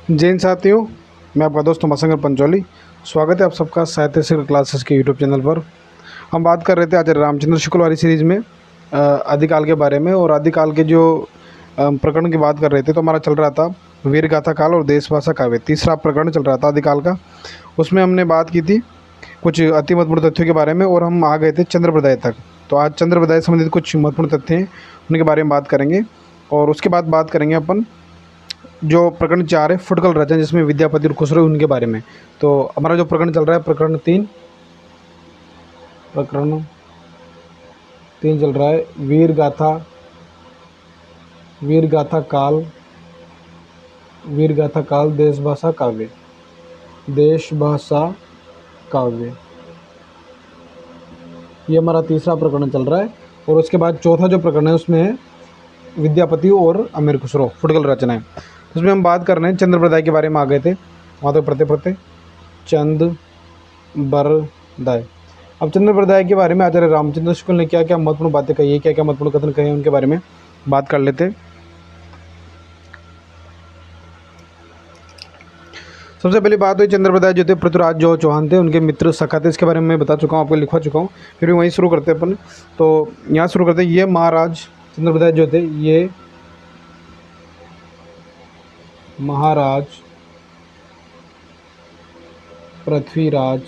जैन साथियों, मैं आपका दोस्त उमाशंकर पंचौली। स्वागत है आप सबका साहित्य शिक्षण क्लासेस के यूट्यूब चैनल पर। हम बात कर रहे थे आचार्य रामचंद्र शुक्ल वाली सीरीज़ में आदिकाल के बारे में, और आदिकाल के जो प्रकरण की बात कर रहे थे। तो हमारा चल रहा था वीर गाथा काल और देश भाषा काव्य, तीसरा प्रकरण चल रहा था आदिकाल का। उसमें हमने बात की थी कुछ अति महत्वपूर्ण तथ्यों के बारे में, और हम आ गए थे चंद्रप्रदाय तक। तो आज चंद्रप्रदाय से संबंधित कुछ महत्वपूर्ण तथ्य हैं, उनके बारे में बात करेंगे। और उसके बाद बात करेंगे अपन जो प्रकरण 4 है फुटकल रचना, जिसमें विद्यापति और खुसरो उनके बारे में। तो हमारा जो प्रकरण चल रहा है प्रकरण 3 चल रहा है वीर गाथा काल देश भाषा काव्य। ये हमारा तीसरा प्रकरण चल रहा है। और उसके बाद चौथा जो प्रकरण है उसमें है विद्यापति और अमीर खुसरो फुटकल रचना है। उसमें हम बात कर रहे हैं चंद्रप्रदाय के बारे में। आ गए थे वहाँ तक पढ़ते चंद्रप्रदाय। अब चंद्रप्रदाय के बारे में आचार्य रामचंद्र शुक्ल ने क्या क्या महत्वपूर्ण बातें कही है, क्या क्या महत्वपूर्ण कथन कहे हैं, उनके बारे में बात कर लेते हैं। सबसे पहली बात हुई चंद्रप्रदाय जो थे पृथ्वीराज जो चौहान थे उनके मित्र सखा थे। इसके बारे में मैं बता चुका हूँ, आपको लिखवा चुका हूँ। फिर भी वहीं शुरू करते हैं अपन। तो यहाँ शुरू करते हैं। ये महाराज चंद्रप्रदाय जो थे, ये महाराज पृथ्वीराज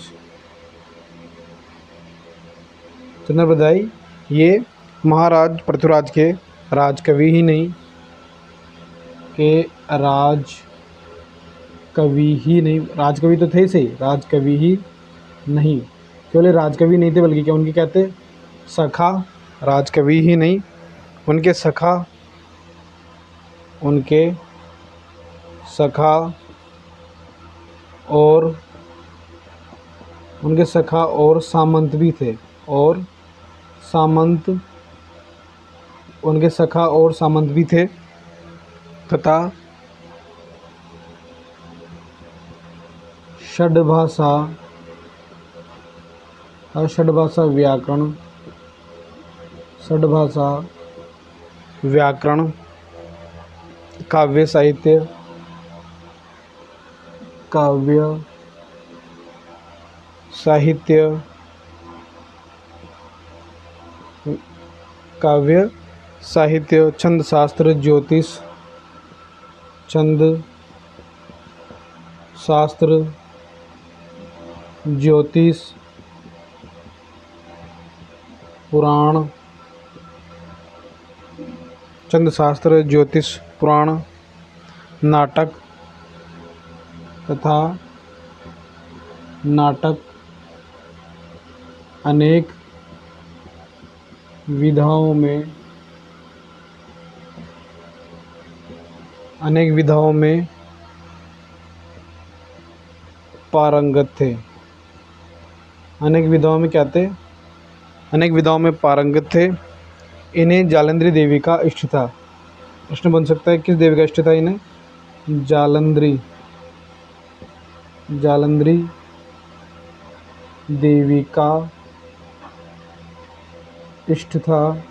चंद्रप्रदाय, ये महाराज पृथ्वीराज के राजकवि ही नहीं राजकवि तो थे सही, राजकवि ही नहीं, केवल राजकवि नहीं थे बल्कि क्या उनके कहते सखा, राजकवि ही नहीं उनके सखा और सामंत भी थे, तथा षड्भाषा व्याकरण काव्य साहित्य छंद शास्त्र ज्योतिष पुराण नाटक अनेक विधाओं में पारंगत थे। अनेक विधाओं में पारंगत थे। इन्हें जालंधरी देवी का इष्ट था। प्रश्न बन सकता है किस देवी का इष्ट था इन्हें? जालंधरी देवी का इष्ट था,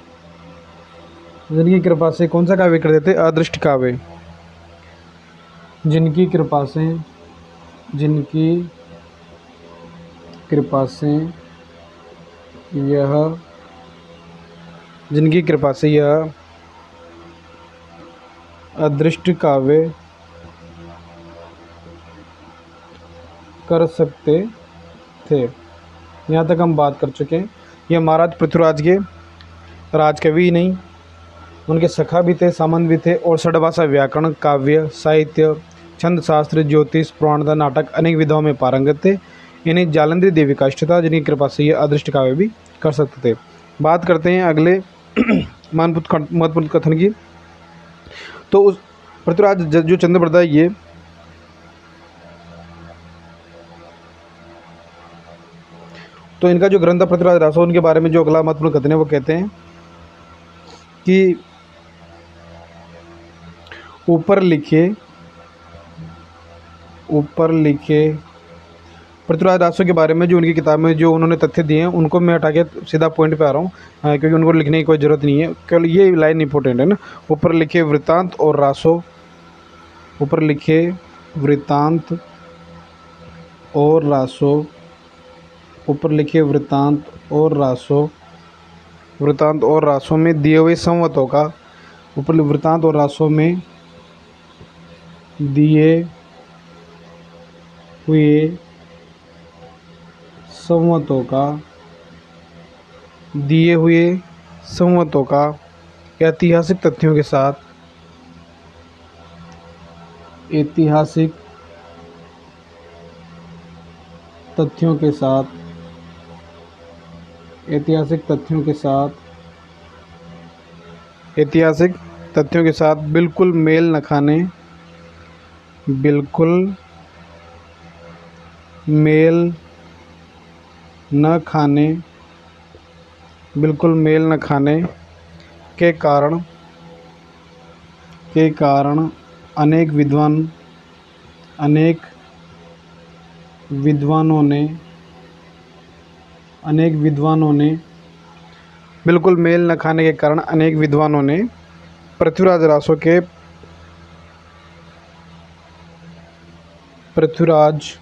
जिनकी कृपा से कौन सा काव्य करते थे? अदृष्ट काव्य। जिनकी कृपा से यह अदृष्ट काव्य कर सकते थे। यहाँ तक हम बात कर चुके हैं। यह महाराज पृथ्वीराज के राजकवि नहीं, उनके सखा भी थे, सामंत भी थे, और षड्भाषा व्याकरण काव्य साहित्य छंद शास्त्र ज्योतिष पुराण तथा नाटक अनेक विधाओं में पारंगत थे। इन्हें जालंधरी देवी का इष्ट था, जिनकी कृपा से ये अदृष्ट काव्य भी कर सकते थे। बात करते हैं अगले महत्वपूर्ण कथन की। तो उस पृथ्वीराज जो चंद्रप्रदाय, ये तो इनका जो ग्रंथ पृथ्वीराज रासो, उनके बारे में जो अगला महत्वपूर्ण कथन है वो कहते हैं कि ऊपर लिखे पृथ्वीराज रासो के बारे में जो उनकी किताब में जो उन्होंने तथ्य दिए हैं उनको मैं हटा के सीधा पॉइंट पे आ रहा हूँ, क्योंकि उनको लिखने की कोई ज़रूरत नहीं है। केवल ये लाइन इंपॉर्टेंट है ना। ऊपर लिखे वृत्तांत और रासो वृत्तांत और रासो, ऊपर लिखिए वृत्तांत और रासो, वृत्तांत और रासो में दिए हुए संवतों का, ऊपर वृत्तांत और रासो में दिए हुए संवतों का, दिए हुए संवतों का ऐतिहासिक तथ्यों के साथ, ऐतिहासिक तथ्यों के साथ, ऐतिहासिक तथ्यों के साथ, ऐतिहासिक तथ्यों के साथ बिल्कुल मेल न खाने, बिल्कुल मेल न खाने, बिल्कुल मेल न खाने के कारण अनेक विद्वानों ने बिल्कुल मेल न खाने के कारण अनेक विद्वानों ने पृथ्वीराज रासो के पृथ्वीराज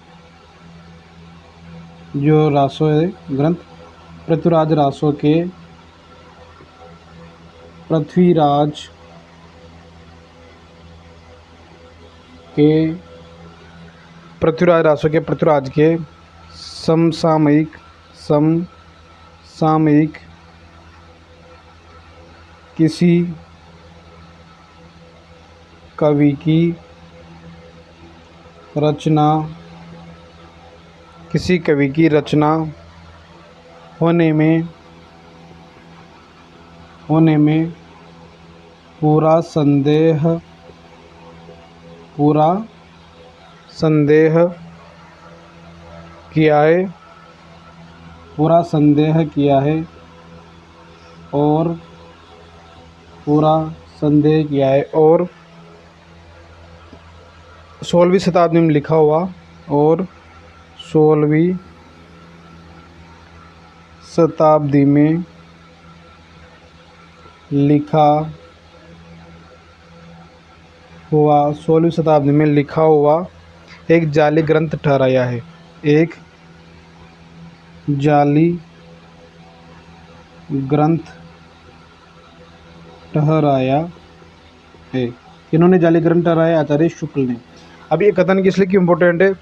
जो रासो है ग्रंथ, पृथ्वीराज रासो के पृथ्वीराज रासो के पृथ्वीराज के समसामयिक किसी कवि की रचना होने में पूरा संदेह किया है और 16वीं शताब्दी में लिखा हुआ, और 16वीं शताब्दी में लिखा हुआ एक जाली ग्रंथ ठहराया है, एक जाली ग्रंथ ठहराया है। इन्होंने जाली ग्रंथ ठहराया आचार्य शुक्ल ने। अब ये कथन किस लिए क्यों इम्पोर्टेंट है?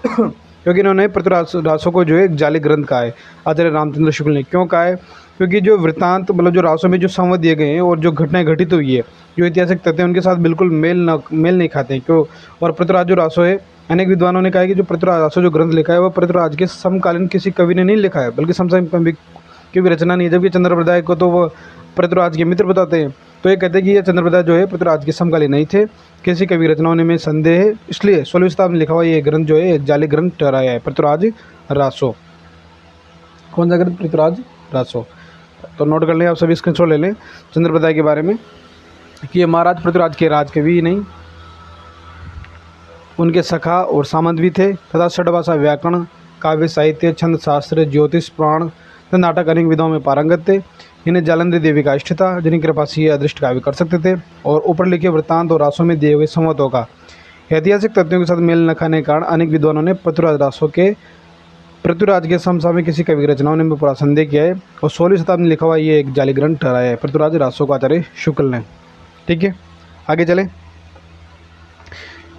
क्योंकि इन्होंने पृथ्वीराज रासो को जो है एक जाली ग्रंथ कहा है, आचार्य रामचंद्र शुक्ल ने। क्यों कहा है? क्योंकि जो वृत्तांत मतलब जो रासो में जो संवाद दिए गए हैं और जो घटनाएं घटित हुई है, जो ऐतिहासिक तथ्य हैं, उनके साथ बिल्कुल मेल नहीं खाते हैं। क्यों? और पृथ्वीराज जो रासो है, अनेक विद्वानों ने कहा है कि जो पृथ्वीराज रासो जो ग्रंथ लिखा है वह पृथ्वीराज के समकालीन किसी कवि ने नहीं लिखा है, बल्कि समसामयिक कवि की भी रचना नहीं है। जबकि चंद्रप्रदाय को तो वो पृथ्वीराज के मित्र बताते हैं। तो ये कहते हैं कि ये चंद्रप्रदाय जो है पृथ्वीराज के समकालीन नहीं थे, किसी कवि रचना होने में संदेह है। इसलिए 16वीं शताब्दी में लिखा हुआ ये ग्रंथ जो है एक जाली ग्रंथ ठहराया है, पृथ्वीराज रासो। कौन सा ग्रंथ? पृथ्वीराज रासो। तो नोट कर लें, आप सभी स्क्रीनशॉट ले लें चंद्रप्रदाय के बारे में कि ये महाराज पृथ्वीराज के राजकवि ही नहीं, उनके सखा और सामंत भी थे तथा षड्भाषा, व्याकरण, काव्य साहित्य, छंद शास्त्र, ज्योतिष, पुराण तथा नाटक अनेक विधाओं में पारंगत थे। इन्हें जालंधरी देवी का इष्ट था, जिनकी कृपा से ये अदृष्ट काव्य कर सकते थे। और ऊपर लिखे वृत्तांत और रासो में दिए हुए संवतों का ऐतिहासिक तथ्यों के साथ मेल न खाने के कारण अनेक विद्वानों ने पृथ्वीराज के समसामयिक किसी कवि की रचना होने में पूरा संदेह किया है। और 16वीं शताब्दी में लिखा हुआ ये एक जाली ग्रंथ ठहराया है, पृथ्वीराज रासो का आचार्य शुक्ल ने। ठीक है, आगे चलें।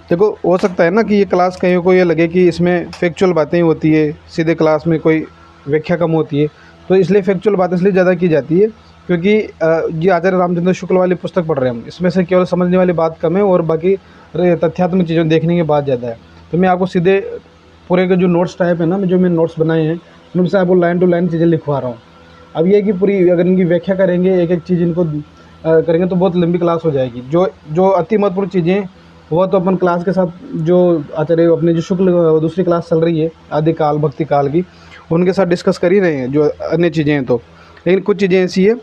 देखो, हो सकता है ना कि ये क्लास कहीं को ये लगे कि इसमें फैक्चुअल बातें होती है, सीधे क्लास में कोई व्याख्या कम होती है। तो इसलिए फैक्चुअल बातें इसलिए ज़्यादा की जाती है क्योंकि ये आचार्य रामचंद्र शुक्ल वाली पुस्तक पढ़ रहे हैं हम, इसमें से केवल समझने वाली बात कम है और बाकी तथ्यात्मक चीज़ों देखने की बात ज़्यादा है। तो मैं आपको सीधे पूरे के जो नोट्स टाइप है ना, जो मैं नोट्स बनाए हैं उनसे आपको लाइन टू लाइन चीज़ें लिखवा रहा हूँ। अब ये कि पूरी अगर इनकी व्याख्या करेंगे, एक एक चीज़ इनको करेंगे तो बहुत लंबी क्लास हो जाएगी। जो अति महत्वपूर्ण चीज़ें वो तो अपन क्लास के साथ जो आचार्य अपने जो शुक्ल दूसरी क्लास चल रही है आदिकाल भक्ति काल की, उनके साथ डिस्कस कर ही रहे हैं जो अन्य चीज़ें हैं। तो लेकिन कुछ चीज़ें ऐसी है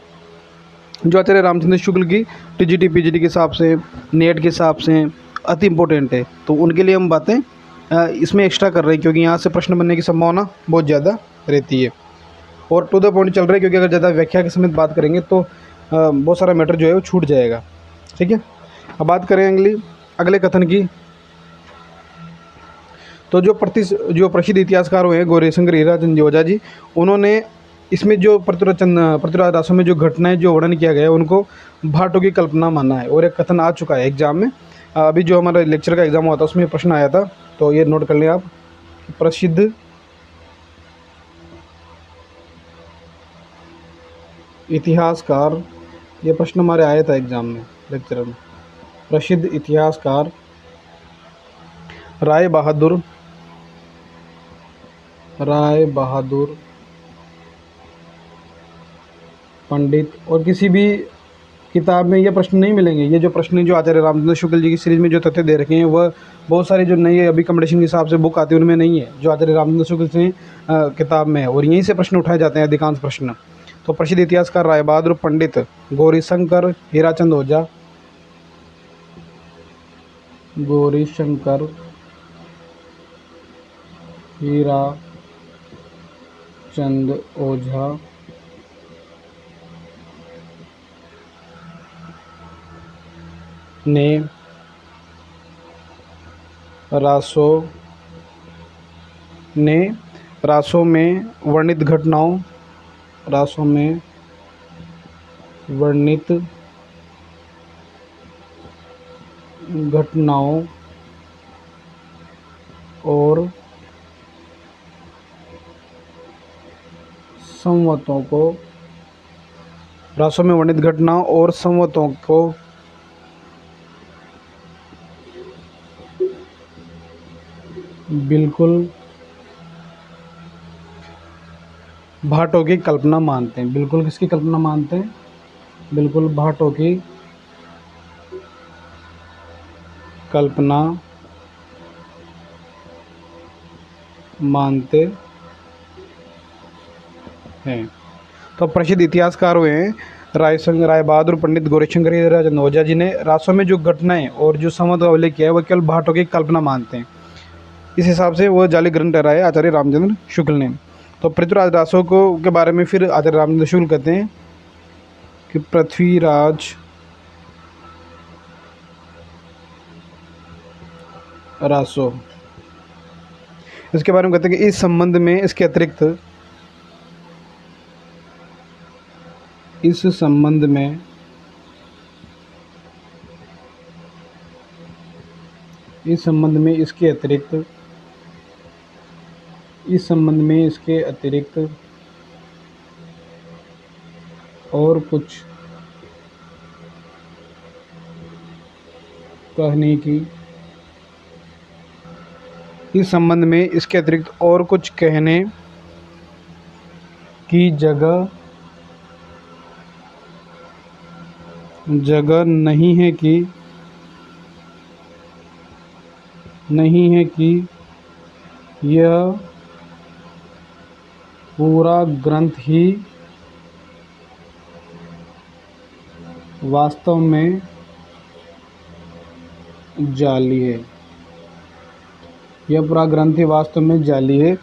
जो आचार्य रामचंद्र शुक्ल की टीजीटी पीजीटी के हिसाब से, नेट के हिसाब से अति इम्पोर्टेंट है। तो उनके लिए हम बातें इसमें एक्स्ट्रा कर रहे हैं क्योंकि यहाँ से प्रश्न बनने की संभावना बहुत ज़्यादा रहती है और टू द पॉइंट चल रहा है। क्योंकि अगर ज़्यादा व्याख्या के समेत बात करेंगे तो बहुत सारा मैटर जो है वो छूट जाएगा। ठीक है, अब बात करें अगले कथन की। तो जो प्रसिद्ध इतिहासकार हुए हैं गौरीशंकर हीराचंद ओझा जी, उन्होंने इसमें जो पृथ्वीराज रासो में जो घटनाएं जो वर्णन किया गया है उनको भाटों की कल्पना माना है। और एक कथन आ चुका है एग्जाम में, अभी जो हमारा लेक्चर का एग्जाम हुआ था उसमें प्रश्न आया था, तो ये नोट कर लें आप। प्रसिद्ध इतिहासकार, ये प्रश्न हमारे आया था एग्जाम में लेक्चर में। प्रसिद्ध इतिहासकार राय बहादुर पंडित। और किसी भी किताब में ये प्रश्न नहीं मिलेंगे। ये जो प्रश्न जो आचार्य रामचंद्र शुक्ल जी की सीरीज में जो तथ्य दे रखे हैं वह बहुत सारे जो नई अभी कंपटीशन के हिसाब से बुक आती है उनमें नहीं है, जो आचार्य रामचंद्र शुक्ल से किताब में है, और यहीं से प्रश्न उठाए जाते हैं अधिकांश प्रश्न। तो प्रसिद्ध इतिहासकार राय बहादुर पंडित, गौरीशंकर हीराचंद ओझा, गौरीशंकर हीराचंद ओझा ने रासो में वर्णित घटनाओं और संवतों को बिल्कुल भाटों की कल्पना मानते हैं। बिल्कुल किसकी कल्पना मानते हैं? बिल्कुल भाटों की कल्पना मानते हैं। तो प्रसिद्ध इतिहासकार हुए हैं राय बहादुर पंडित, गौरीशंकर हीराचंद ओझा जी ने रासो में जो घटनाएं और जो संवत का उल्लेख किया है वह केवल भाटों की कल्पना मानते हैं। इस हिसाब से वो जाली ग्रंथ ठहराए आचार्य रामचंद्र शुक्ल ने। तो पृथ्वीराज रासो के बारे में फिर आचार्य रामचंद्र शुक्ल कहते हैं कि पृथ्वीराज रासो, इसके बारे में कहते हैं कि इस संबंध में इसके अतिरिक्त इसके अतिरिक्त और कुछ कहने की इस संबंध में इसके अतिरिक्त और कुछ कहने की जगह नहीं है कि यह पूरा ग्रंथ ही वास्तव में जाली है।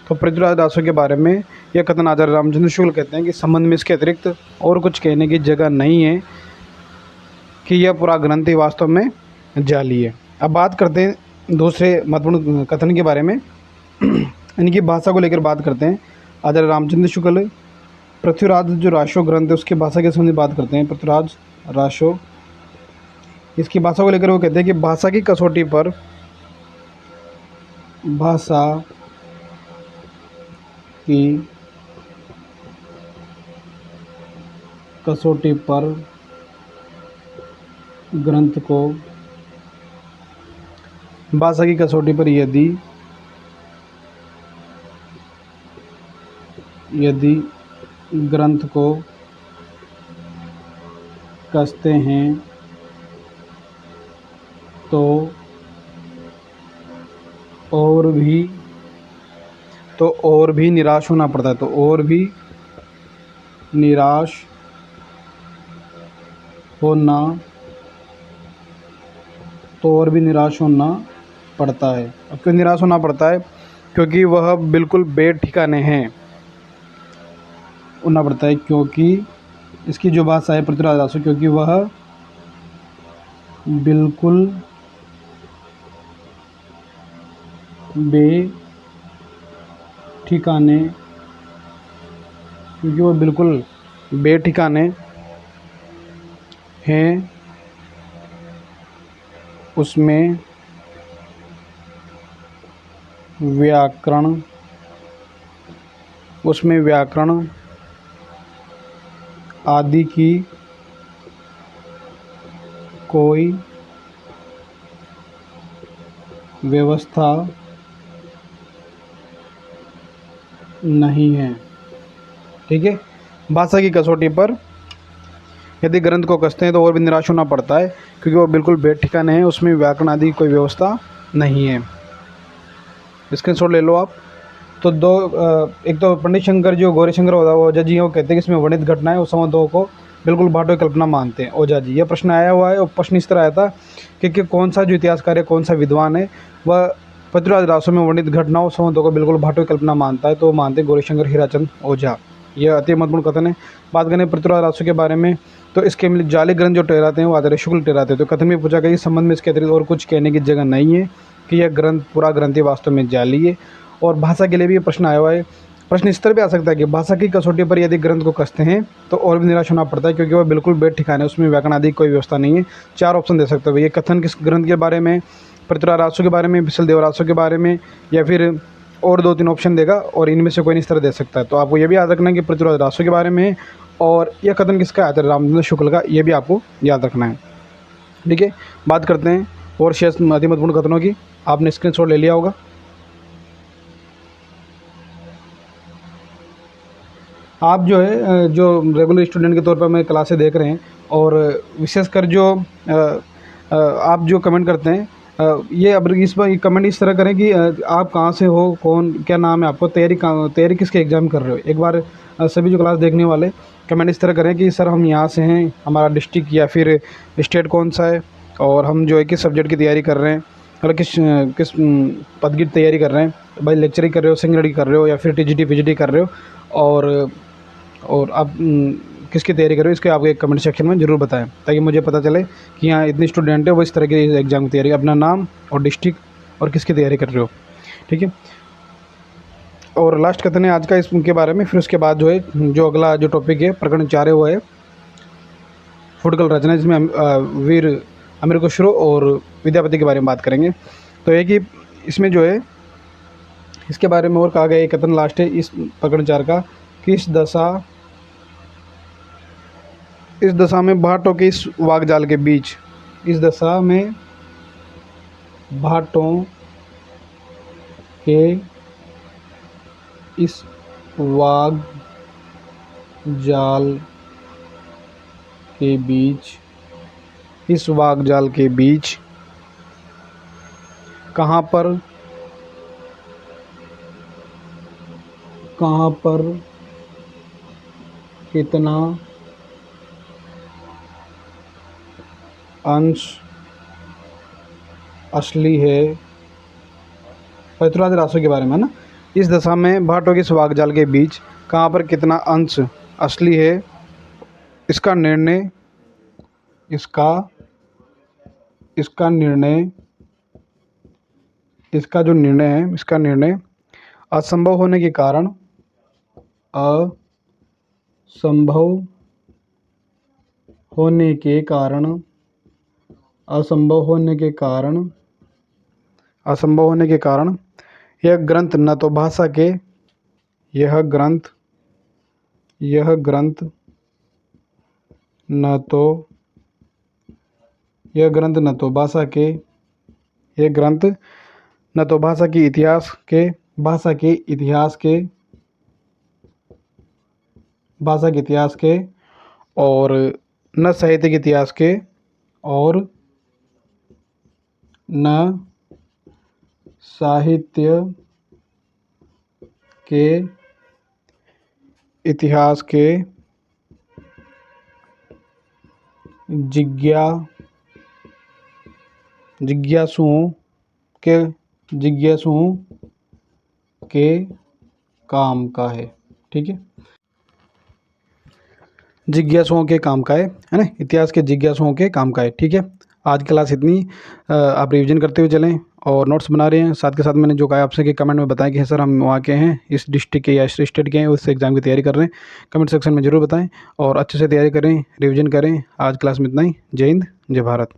तो पृथ्वीराज रासो के बारे में यह कथन आचार्य रामचंद्र शुक्ल कहते हैं कि संबंध में इसके अतिरिक्त और कुछ कहने की जगह नहीं है कि यह पूरा ग्रंथ ही वास्तव में जाली है। अब बात करते हैं दूसरे महत्वपूर्ण कथन के बारे में, इनकी भाषा को लेकर बात करते हैं। आचार्य रामचंद्र शुक्ल पृथ्वीराज जो रासो ग्रंथ है उसकी भाषा के संबंध में बात करते हैं। पृथ्वीराज रासो, इसकी भाषा को लेकर वो कहते हैं कि भाषा की कसौटी पर ग्रंथ को भाषा की कसौटी पर यदि ग्रंथ को कसते हैं तो और भी निराश होना पड़ता है। निराश होना पड़ता है। अब क्यों निराश होना पड़ता है? क्योंकि वह बिल्कुल बेठिकाने हैं होना पड़ता है, क्योंकि इसकी जो भाषा है पृथ्वीराज रासो, क्योंकि वह बिल्कुल बेठिकाने, क्योंकि वो बिल्कुल बेठिकाने हैं, उसमें व्याकरण आदि की कोई व्यवस्था नहीं है। ठीक है। भाषा की कसौटी पर यदि ग्रंथ को कसते हैं तो और भी निराश होना पड़ता है, क्योंकि वो बिल्कुल बेठिकाने हैं, उसमें व्याकरण आदि की कोई व्यवस्था नहीं है। स्क्रीनशॉट ले लो आप। तो एक तो पंडित शंकर जो गौरी शंकर ओझा जी वो कहते हैं कि इसमें वर्णित घटनाएं और संबंधों को बिल्कुल बाटो कल्पना मानते हैं ओझा जी। यह प्रश्न आया हुआ है और प्रश्न इस तरह आया था कि कौन सा जो इतिहासकार है, कौन सा विद्वान है, वह पृथ्वीराज रासो में वर्णित घटनाओं संबंधों को बिल्कुल बाटो कल्पना मानता है, तो मानते हैं गौरीशंकर हीराचंद ओझा। यह अति महत्वपूर्ण कथन है। बात करें पृथ्वीराज रासो के बारे में, तो इसके जाली ग्रंथ जो ठहराते हैं वो आचार्य शुक्ल ठहराते हैं। तो कथन में पूछा गया इस संबंध में इसके अतिरिक्त और कुछ कहने की जगह नहीं है कि यह ग्रंथ पूरा ग्रंथ ही वास्तव में जाली है। और भाषा के लिए भी ये प्रश्न आया हुआ है। प्रश्न इस तरह भी आ सकता है कि भाषा की कसौटी पर यदि ग्रंथ को कसते हैं तो और भी निराश होना पड़ता है, क्योंकि वह बिल्कुल बेठिकाना है, उसमें व्याकरण आदि की कोई व्यवस्था नहीं है। 4 ऑप्शन दे सकते हो। ये कथन किस ग्रंथ के बारे में, पृथ्वीराज रासो के बारे में, विशल देव रासो के बारे में, या फिर और 2-3 ऑप्शन देगा और इनमें से कोई नहीं इस तरह दे सकता है। तो आपको ये भी याद रखना है कि पृथ्वीराज रासो के बारे में, और यह कथन किसका है, आचार्य रामचंद्र शुक्ल का, ये भी आपको याद रखना है। ठीक है। बात करते हैं और शेष अति महत्वपूर्ण कथनों की। आपने स्क्रीनशॉट ले लिया होगा। आप जो है जो रेगुलर स्टूडेंट के तौर पर मेरी क्लासें देख रहे हैं, और विशेषकर जो आप जो कमेंट करते हैं, ये अब इस बार कमेंट इस तरह करें कि आप कहाँ से हो, कौन क्या नाम है आपको, तैयारी किसके एग्ज़ाम कर रहे हो। एक बार सभी जो क्लास देखने वाले कमेंट इस तरह करें कि सर हम यहाँ से हैं, हमारा डिस्ट्रिक्ट या फिर स्टेट कौन सा है, और हम जो है किस सब्जेक्ट की तैयारी कर रहे हैं, और किस पद की तैयारी कर रहे हैं। भाई लेक्चरिंग कर रहे हो, सिंगल कर रहे हो, या फिर टीजीटी पीजीटी कर रहे हो, और आप किसकी तैयारी कर रहे हो, इसके आपको एक कमेंट सेक्शन में ज़रूर बताएं, ताकि मुझे पता चले कि यहाँ इतने स्टूडेंट है वो इस तरह के एग्ज़ाम की तैयारी, अपना नाम और डिस्ट्रिक्ट और किसकी तैयारी कर रहे हो। ठीक है। और लास्ट कथन है आज का इसके बारे में। फिर उसके बाद जो है जो अगला जो टॉपिक है प्रकरण 4 है, वो है फुटकल रचना, जिसमें वीर अमीर खुसरो और विद्यापति के बारे में बात करेंगे। तो एक ही इसमें जो है इसके बारे में और कहा गया, एक कथन लास्ट है इस प्रकरण 4 का, कि इस दशा में भाटों के इस वागजाल के बीच, इस दशा में भाटों के इस वागजाल के बीच, इस वागजाल के बीच कहाँ पर कितना अंश असली है, पृथ्वीराज रासो के बारे में ना। इस दशा में भाटों के वागजाल के बीच कहाँ पर कितना अंश असली है, इसका निर्णय इसका जो निर्णय है, इसका निर्णय असंभव होने के कारण, असंभव होने के कारण यह ग्रंथ न तो भाषा के, यह ग्रंथ न तो भाषा के, यह ग्रंथ न तो भाषा के इतिहास के, और न साहित्य के इतिहास के, और न साहित्य के इतिहास के जिज्ञासुओं के काम का है। ठीक है। जिज्ञासुओं के काम का है ना, इतिहास के जिज्ञासुओं के काम का है। ठीक है। आज क्लास इतनी, आप रिवीजन करते हुए चलें और नोट्स बना रहे हैं। साथ के साथ मैंने जो कहा आपसे कि कमेंट में बताएं कि सर हम वहाँ के हैं, इस डिस्ट्रिक्ट के या इस स्टेट के हैं, उस एग्ज़ाम की तैयारी कर रहे हैं। कमेंट सेक्शन में ज़रूर बताएं और अच्छे से तैयारी करें, रिवीजन करें। आज क्लास में इतना ही। जय हिंद, जय भारत।